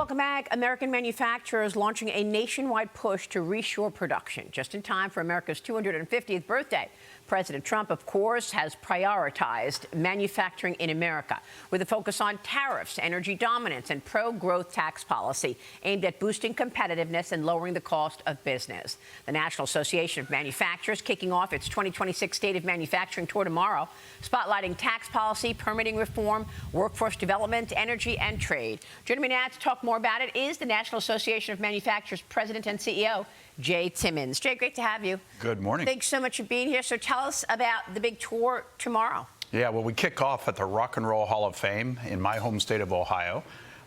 Welcome back. American manufacturers launching a nationwide push to reshore production just in time for America's 250th birthday. President Trump, of course, has prioritized manufacturing in America with a focus on tariffs, energy dominance, and pro-growth tax policy aimed at boosting competitiveness and lowering the cost of business. The National Association of Manufacturers kicking off its 2026 State of Manufacturing tour tomorrow, spotlighting tax policy, permitting reform, workforce development, energy, and trade. Joining me now to talk more about it is the National Association of Manufacturers President and CEO, Jay Timmons. Jay, great to have you. Good morning. Thanks so much for being here. So tell us about the big tour tomorrow. Yeah, well, we kick off at the Rock and Roll Hall of Fame in my home state of Ohio.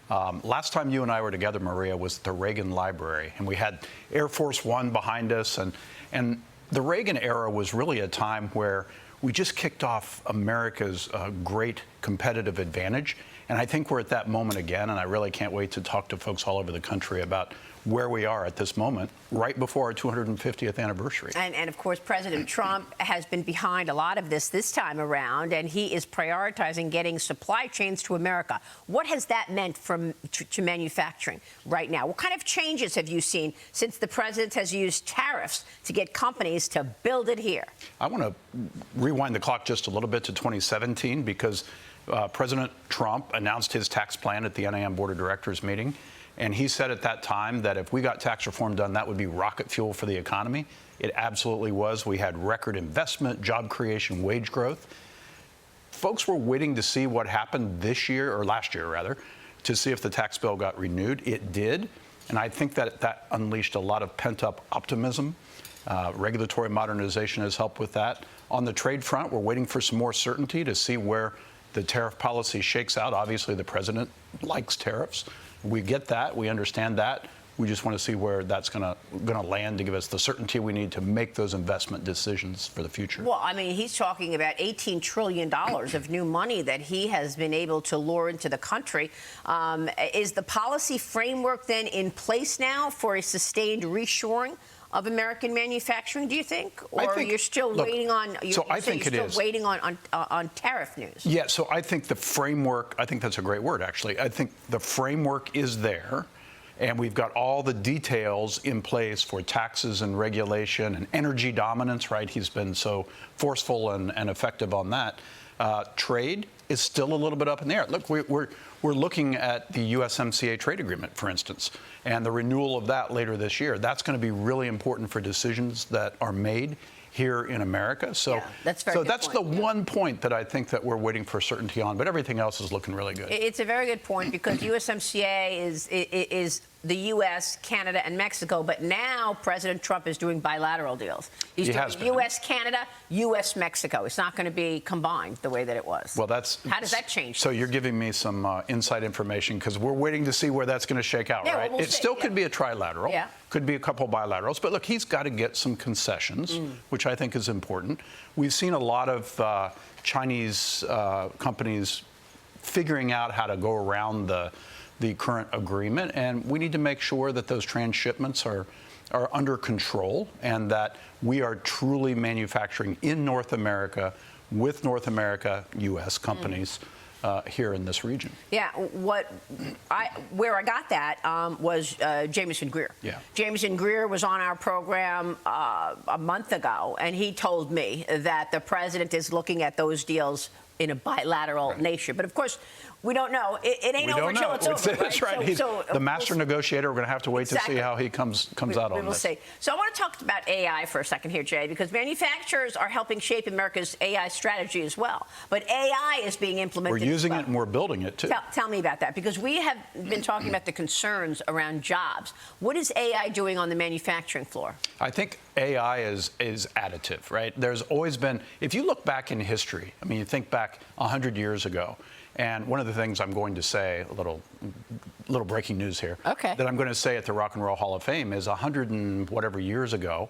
Last time you and I were together, Maria, was at the Reagan Library, and we had Air Force One behind us, and the Reagan era was really a time where we just kicked off America's great competitive advantage, and I think we're at that moment again, and I really can't wait to talk to folks all over the country about where we are at this moment, right before our 250th anniversary. And of course, President Trump has been behind a lot of this time around, and he is prioritizing getting supply chains to America. What has that meant to manufacturing right now? What kind of changes have you seen since the president has used tariffs to get companies to build it here? I want to rewind the clock just a little bit to 2017 because President Trump announced his tax plan at the NAM Board of Directors meeting. And he said at that time that if we got tax reform done, that would be rocket fuel for the economy. It absolutely was. We had record investment, job creation, wage growth. Folks were waiting to see what happened this year, or last year rather, to see if the tax bill got renewed. It did. And I think that unleashed a lot of pent-up optimism. Regulatory modernization has helped with that. On the trade front, we're waiting for some more certainty to see where the tariff policy shakes out. Obviously, the president likes tariffs. We get that. We understand that. We just want to see where that's going to land to give us the certainty we need to make those investment decisions for the future. Well, I mean, he's talking about $18 trillion of new money that he has been able to lure into the country. Is the policy framework then in place now for a sustained reshoring of American manufacturing, do you think? Or you're still waiting on waiting on tariff news? Yeah, so I think the framework, I think that's a great word, actually. I think the framework is there, and we've got all the details in place for taxes and regulation and energy dominance, right? He's been so forceful and effective on that. Trade is still a little bit up in the air. Look, we're looking at the USMCA trade agreement, for instance, and the renewal of that later this year. That's going to be really important for decisions that are made here in America. So, yeah, that's the one point that I think that we're waiting for certainty on, but everything else is looking really good. It's a very good point because USMCA is the U.S., Canada, and Mexico, but now President Trump is doing bilateral deals. He's doing U.S., Canada, U.S., Mexico. It's not going to be combined the way that it was. Well, how does that change? So you're giving me some inside information because we're waiting to see where that's going to shake out, right? Well, it still could be a trilateral, could be a couple bilaterals, but look, he's got to get some concessions, which I think is important. We've seen a lot of Chinese companies figuring out how to go around the current agreement, and we need to make sure that those transshipments are under control and that we are truly manufacturing in North America with North America U.S. companies here in this region. Yeah, where I got that was Jameson Greer. Yeah. Jameson Greer was on our program a month ago, and he told me that the president is looking at those deals in a bilateral nature. But of course, we don't know. It ain't over till it's over. That's right. He's the master negotiator. We're going to have to wait to see how he comes out on this. We'll see. So I want to talk about AI for a second here, Jay, because manufacturers are helping shape America's AI strategy as well. But AI is being implemented. We're using it and we're building it too. Tell me about that, because we have been talking about the concerns around jobs. What is AI doing on the manufacturing floor? I think AI is additive, right? There's always been, if you look back in history, I mean, you think back 100 years ago, and one of the things I'm going to say, a little breaking news here, that I'm going to say at the Rock and Roll Hall of Fame is 100 and whatever years ago,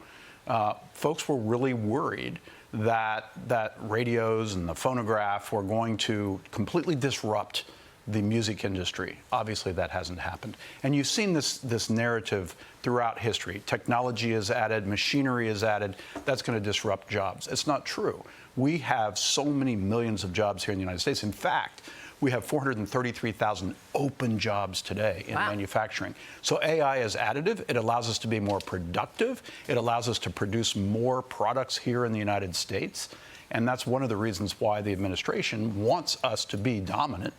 folks were really worried that radios and the phonograph were going to completely disrupt the music industry. Obviously, that hasn't happened. And you've seen this narrative throughout history. Technology is added, machinery is added. That's going to disrupt jobs. It's not true. We have so many millions of jobs here in the United States. In fact, we have 433,000 open jobs today in manufacturing. So AI is additive. It allows us to be more productive. It allows us to produce more products here in the United States. And that's one of the reasons why the administration wants us to be dominant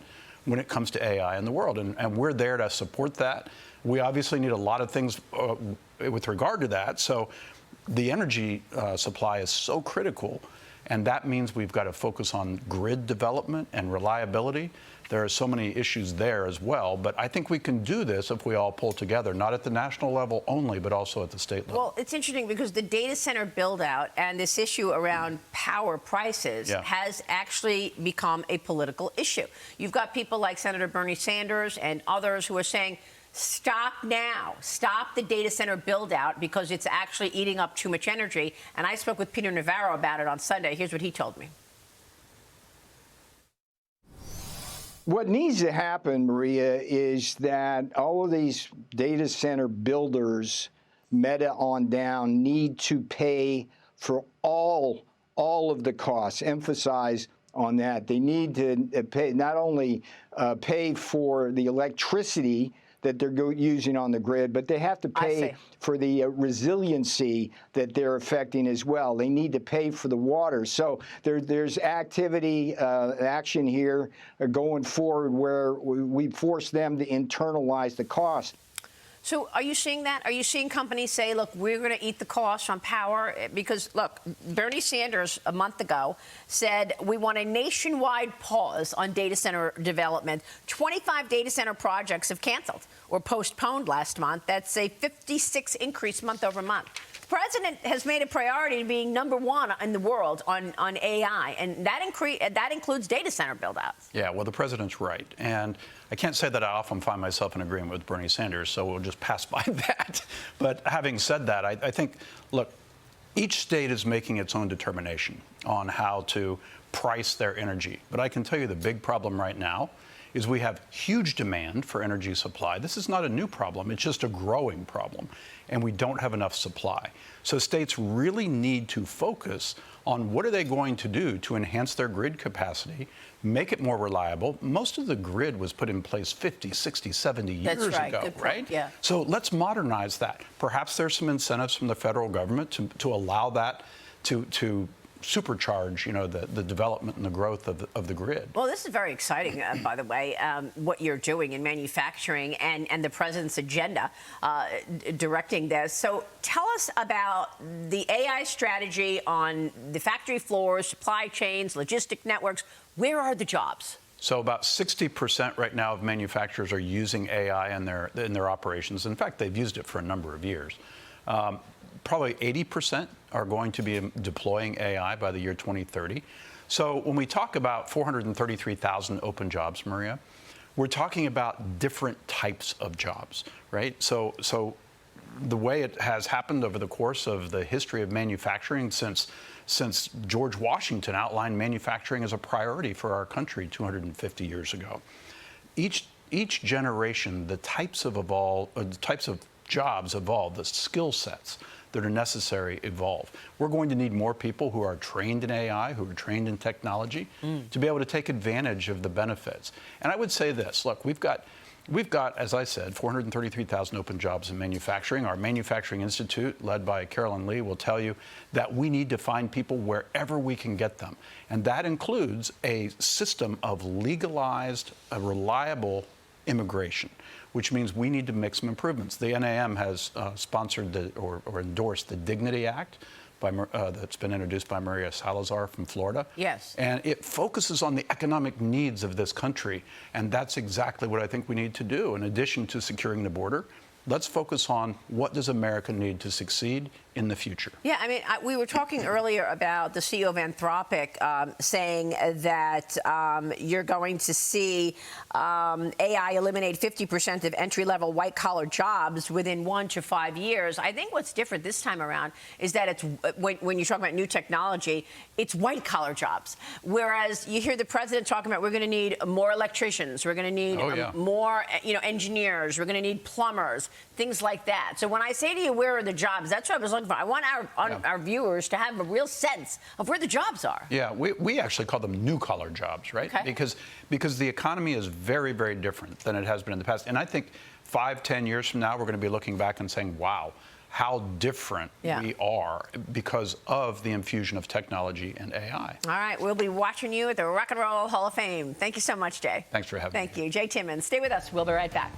when it comes to AI in the world. And we're there to support that. We obviously need a lot of things with regard to that. So the energy supply is so critical. And that means we've got to focus on grid development and reliability. There are so many issues there as well. But I think we can do this if we all pull together, not at the national level only, but also at the state level. Well, it's interesting because the data center build out and this issue around power prices has actually become a political issue. You've got people like Senator Bernie Sanders and others who are saying, stop now. Stop the data center build out because it's actually eating up too much energy. And I spoke with Peter Navarro about it on Sunday. Here's what he told me. What needs to happen, Maria, is that all of these data center builders, Meta on down, need to pay for all of the costs. Emphasize on that. They need to pay, not only pay for the electricity that they're using on the grid, but they have to pay for the resiliency that they're affecting as well. They need to pay for the water. So there's activity, action here going forward where we force them to internalize the cost. So are you seeing that? Are you seeing companies say, look, we're going to eat the cost on power? Because, look, Bernie Sanders a month ago said we want a nationwide pause on data center development. 25 data center projects have canceled or postponed last month. That's a 56 increase month over month. The president has made a priority to being #1 in the world on AI, and that includes data center build-outs. Yeah, well, the president's right. And I can't say that I often find myself in agreement with Bernie Sanders, so we'll just pass by that. But having said that, I think, look, each state is making its own determination on how to price their energy. But I can tell you the big problem right now is we have huge demand for energy supply. This is not a new problem, it's just a growing problem, and we don't have enough supply. So states really need to focus on what are they going to do to enhance their grid capacity, make it more reliable. Most of the grid was put in place 50, 60, 70 years ago, right? Yeah. So let's modernize that. Perhaps there's some incentives from the federal government to allow that to supercharge, the development and the growth of the grid. Well, this is very exciting, by the way, what you're doing in manufacturing and the president's agenda directing this. So tell us about the AI strategy on the factory floors, supply chains, logistic networks. Where are the jobs? So about 60% right now of manufacturers are using AI in their operations. In fact, they've used it for a number of years. Probably 80% are going to be deploying AI by the year 2030. So when we talk about 433,000 open jobs, Maria, we're talking about different types of jobs, right? So the way it has happened over the course of the history of manufacturing since George Washington outlined manufacturing as a priority for our country 250 years ago. Each generation, the types of jobs evolve, the skill sets that are necessary evolve. We're going to need more people who are trained in AI, who are trained in technology, to be able to take advantage of the benefits. And I would say this, look, we've got, as I said, 433,000 open jobs in manufacturing. Our Manufacturing Institute, led by Carolyn Lee, will tell you that we need to find people wherever we can get them. And that includes a system of legalized, reliable immigration, which means we need to make some improvements. The NAM has sponsored or endorsed the Dignity Act that's been introduced by Maria Salazar from Florida. Yes. And it focuses on the economic needs of this country, and that's exactly what I think we need to do. In addition to securing the border, let's focus on what does America need to succeed in the future. Yeah, I mean, we were talking earlier about the CEO of Anthropic saying that you're going to see AI eliminate 50% of entry-level white-collar jobs within 1 to 5 years. I think what's different this time around is that it's when you talk about new technology, it's white-collar jobs. Whereas you hear the president talking about we're going to need more electricians, we're going to need more engineers, we're going to need plumbers, things like that. So when I say to you, where are the jobs? That's what I was looking talking about. I want our viewers to have a real sense of where the jobs are. Yeah, we actually call them new-collar jobs, right? Okay. Because the economy is very, very different than it has been in the past. And I think 5-10 years from now, we're going to be looking back and saying, wow, how different we are because of the infusion of technology and AI. All right, we'll be watching you at the Rock and Roll Hall of Fame. Thank you so much, Jay. Thanks for having me. Thank you. Jay Timmons. Stay with us. We'll be right back.